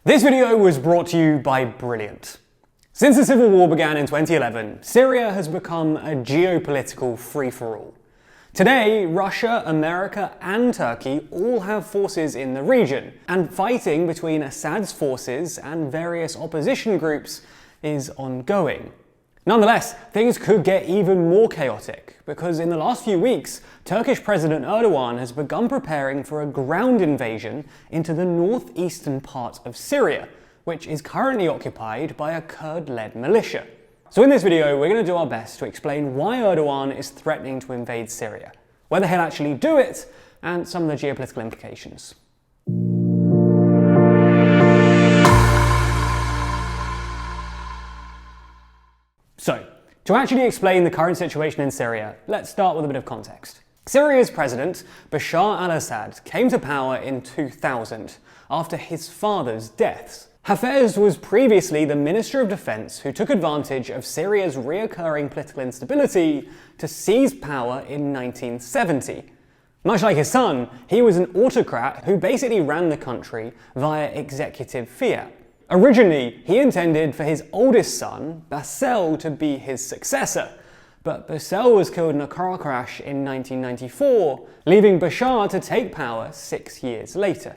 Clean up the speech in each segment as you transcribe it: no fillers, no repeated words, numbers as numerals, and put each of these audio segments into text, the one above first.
This video was brought to you by Brilliant. Since the Civil War began in 2011, Syria has become a geopolitical free-for-all. Today, Russia, America and Turkey all have forces in the region, and fighting between Assad's forces and various opposition groups is ongoing. Nonetheless, things could get even more chaotic, because in the last few weeks, Turkish President Erdogan has begun preparing for a ground invasion into the northeastern part of Syria, which is currently occupied by a Kurd-led militia. So in this video, we're going to do our best to explain why Erdogan is threatening to invade Syria, whether he'll actually do it, and some of the geopolitical implications. So, to actually explain the current situation in Syria, let's start with a bit of context. Syria's president, Bashar al-Assad, came to power in 2000 after his father's deaths. Hafez was previously the Minister of Defense who took advantage of Syria's reoccurring political instability to seize power in 1970. Much like his son, he was an autocrat who basically ran the country via executive fiat. Originally, he intended for his oldest son, Bassel, to be his successor, but Bassel was killed in a car crash in 1994, leaving Bashar to take power 6 years later.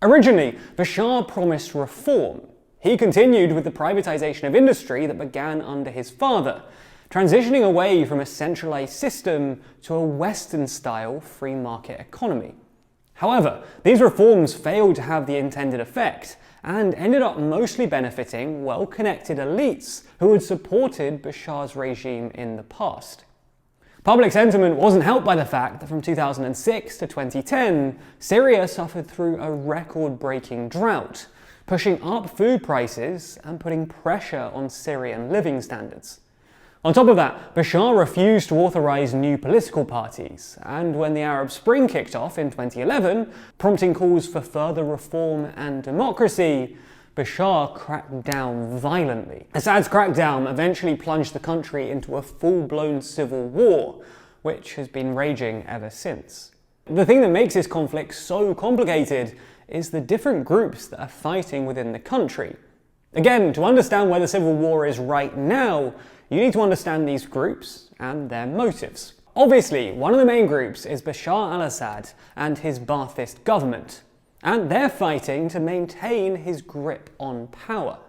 Originally, Bashar promised reform. He continued with the privatization of industry that began under his father, transitioning away from a centralized system to a Western-style free market economy. However, these reforms failed to have the intended effect, and ended up mostly benefiting well-connected elites who had supported Bashar's regime in the past. Public sentiment wasn't helped by the fact that from 2006 to 2010, Syria suffered through a record-breaking drought, pushing up food prices and putting pressure on Syrian living standards. On top of that, Bashar refused to authorize new political parties, and when the Arab Spring kicked off in 2011, prompting calls for further reform and democracy, Bashar cracked down violently. Assad's crackdown eventually plunged the country into a full-blown civil war, which has been raging ever since. The thing that makes this conflict so complicated is the different groups that are fighting within the country. Again, to understand where the civil war is right now, you need to understand these groups and their motives. Obviously, one of the main groups is Bashar al-Assad and his Ba'athist government, and they're fighting to maintain his grip on power.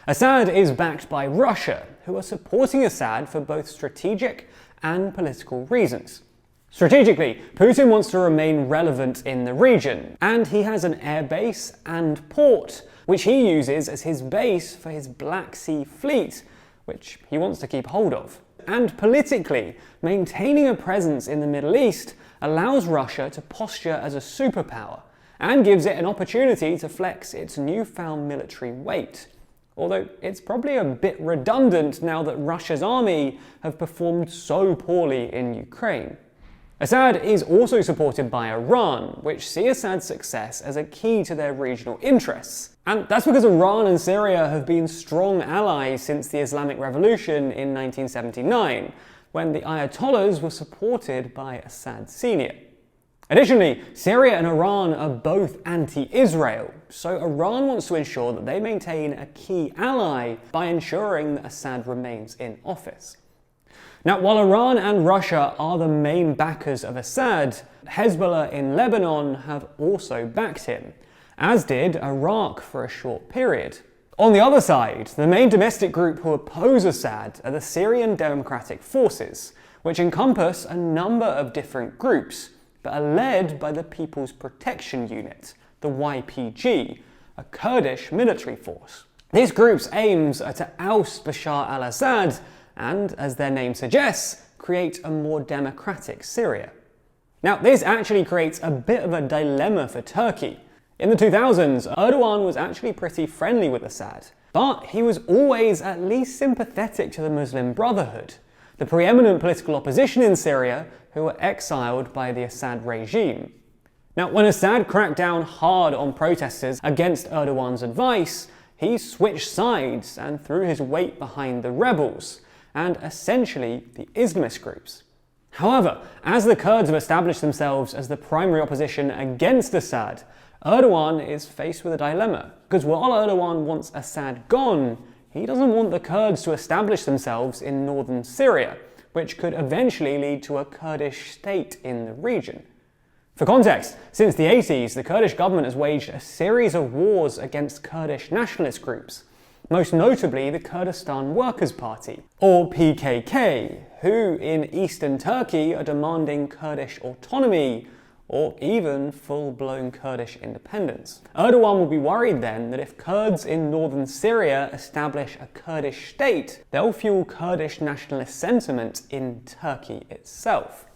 Assad is backed by Russia, who are supporting Assad for both strategic and political reasons. Strategically, Putin wants to remain relevant in the region, and he has an airbase and port, which he uses as his base for his Black Sea fleet, which he wants to keep hold of. And politically, maintaining a presence in the Middle East allows Russia to posture as a superpower, and gives it an opportunity to flex its newfound military weight. Although it's probably a bit redundant now that Russia's army have performed so poorly in Ukraine. Assad is also supported by Iran, which see Assad's success as a key to their regional interests. And that's because Iran and Syria have been strong allies since the Islamic Revolution in 1979, when the Ayatollahs were supported by Assad Sr. Additionally, Syria and Iran are both anti-Israel, so Iran wants to ensure that they maintain a key ally by ensuring that Assad remains in office. Now, while Iran and Russia are the main backers of Assad, Hezbollah in Lebanon have also backed him, as did Iraq for a short period. On the other side, the main domestic group who oppose Assad are the Syrian Democratic Forces, which encompass a number of different groups, but are led by the People's Protection Unit, the YPG, a Kurdish military force. This group's aims are to oust Bashar al-Assad and, as their name suggests, create a more democratic Syria. Now, this actually creates a bit of a dilemma for Turkey. In the 2000s, Erdogan was actually pretty friendly with Assad, but he was always at least sympathetic to the Muslim Brotherhood, the preeminent political opposition in Syria who were exiled by the Assad regime. Now, when Assad cracked down hard on protesters against Erdogan's advice, he switched sides and threw his weight behind the rebels, and essentially the Islamist groups. However, as the Kurds have established themselves as the primary opposition against Assad, Erdogan is faced with a dilemma, because while Erdogan wants Assad gone, he doesn't want the Kurds to establish themselves in northern Syria, which could eventually lead to a Kurdish state in the region. For context, since the 80s, the Kurdish government has waged a series of wars against Kurdish nationalist groups, most notably the Kurdistan Workers' Party, or PKK, who in eastern Turkey are demanding Kurdish autonomy, or even full-blown Kurdish independence. Erdogan will be worried then that if Kurds in northern Syria establish a Kurdish state, they'll fuel Kurdish nationalist sentiment in Turkey itself.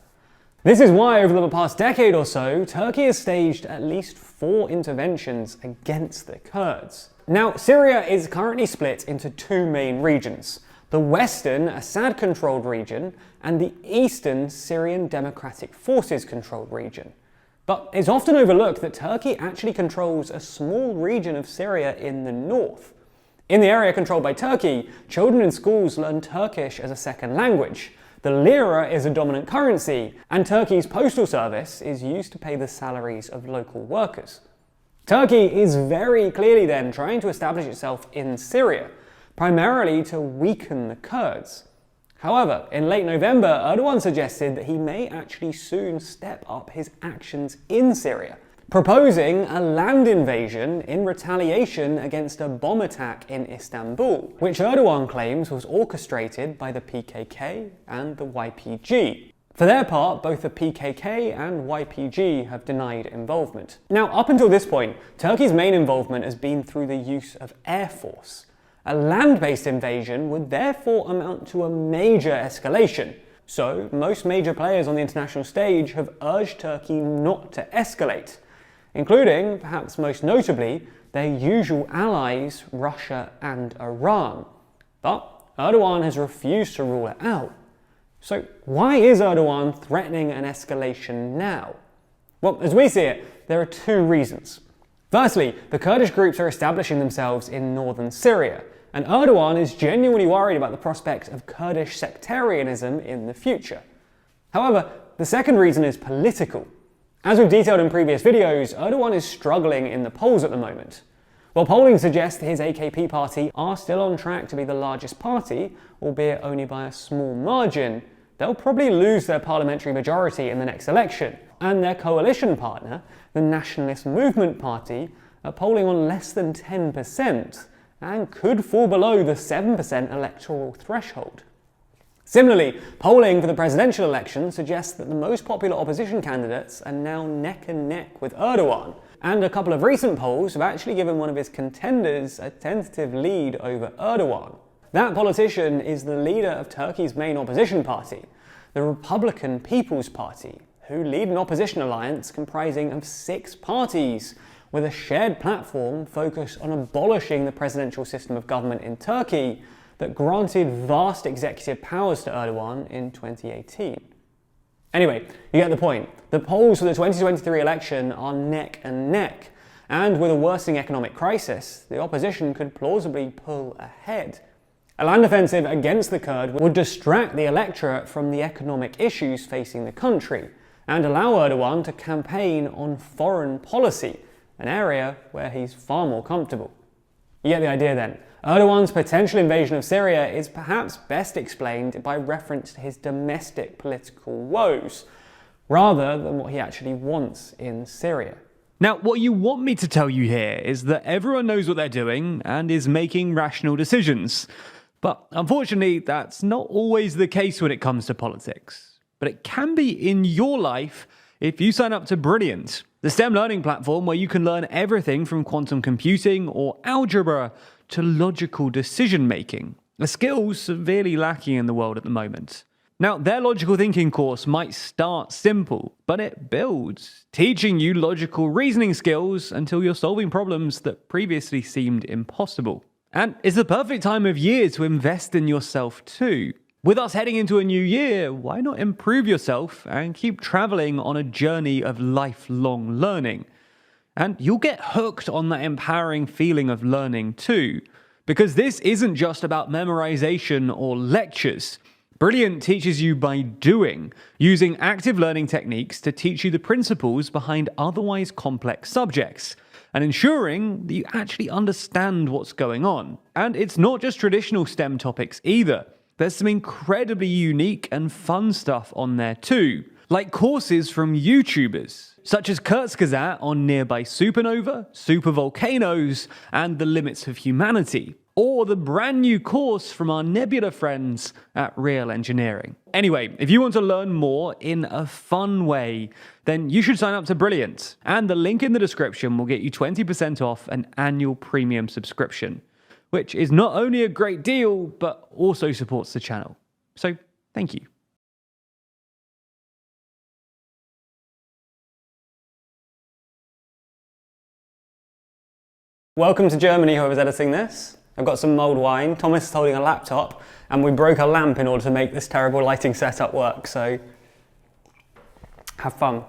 This is why over the past decade or so, Turkey has staged at least 4 interventions against the Kurds. Now, Syria is currently split into 2 main regions: the western Assad-controlled region and the eastern Syrian Democratic Forces-controlled region. But it's often overlooked that Turkey actually controls a small region of Syria in the north. In the area controlled by Turkey, children in schools learn Turkish as a second language. The lira is a dominant currency, and Turkey's postal service is used to pay the salaries of local workers. Turkey is very clearly then trying to establish itself in Syria, primarily to weaken the Kurds. However, in late November, Erdogan suggested that he may actually soon step up his actions in Syria, proposing a land invasion in retaliation against a bomb attack in Istanbul, which Erdogan claims was orchestrated by the PKK and the YPG. For their part, both the PKK and YPG have denied involvement. Now, up until this point, Turkey's main involvement has been through the use of air force. A land-based invasion would therefore amount to a major escalation. So, most major players on the international stage have urged Turkey not to escalate, including, perhaps most notably, their usual allies, Russia and Iran. But Erdogan has refused to rule it out. So why is Erdogan threatening an escalation now? Well, as we see it, there are 2 reasons. Firstly, the Kurdish groups are establishing themselves in northern Syria, and Erdogan is genuinely worried about the prospect of Kurdish sectarianism in the future. However, the second reason is political. As we've detailed in previous videos, Erdogan is struggling in the polls at the moment. While polling suggests that his AKP party are still on track to be the largest party, albeit only by a small margin, they'll probably lose their parliamentary majority in the next election, and their coalition partner, the Nationalist Movement Party, are polling on less than 10% and could fall below the 7% electoral threshold. Similarly, polling for the presidential election suggests that the most popular opposition candidates are now neck and neck with Erdogan, and a couple of recent polls have actually given one of his contenders a tentative lead over Erdogan. That politician is the leader of Turkey's main opposition party, the Republican People's Party, who lead an opposition alliance comprising of 6 parties, with a shared platform focused on abolishing the presidential system of government in Turkey that granted vast executive powers to Erdogan in 2018. Anyway, you get the point. The polls for the 2023 election are neck and neck, and with a worsening economic crisis, the opposition could plausibly pull ahead. A land offensive against the Kurd would distract the electorate from the economic issues facing the country, and allow Erdogan to campaign on foreign policy, an area where he's far more comfortable. You get the idea then. Erdogan's potential invasion of Syria is perhaps best explained by reference to his domestic political woes, rather than what he actually wants in Syria. Now, what you want me to tell you here is that everyone knows what they're doing and is making rational decisions. But unfortunately, that's not always the case when it comes to politics. But it can be in your life if you sign up to Brilliant, the STEM learning platform where you can learn everything from quantum computing or algebra to logical decision making, a skill severely lacking in the world at the moment. Now, their logical thinking course might start simple, but it builds, teaching you logical reasoning skills until you're solving problems that previously seemed impossible. And it's the perfect time of year to invest in yourself too. With us heading into a new year, why not improve yourself and keep traveling on a journey of lifelong learning? And you'll get hooked on that empowering feeling of learning too, because this isn't just about memorization or lectures. Brilliant teaches you by doing, using active learning techniques to teach you the principles behind otherwise complex subjects, and ensuring that you actually understand what's going on. And it's not just traditional STEM topics either. There's some incredibly unique and fun stuff on there too, like courses from YouTubers, such as Kurds on nearby supernova, supervolcanoes, and the limits of humanity, or the brand new course from our Nebula friends at Real Engineering. Anyway, if you want to learn more in a fun way, then you should sign up to Brilliant, and the link in the description will get you 20% off an annual premium subscription, which is not only a great deal, but also supports the channel. So, thank you. Welcome to Germany, whoever's editing this. I've got some mulled wine, Thomas is holding a laptop, and we broke a lamp in order to make this terrible lighting setup work, so have fun.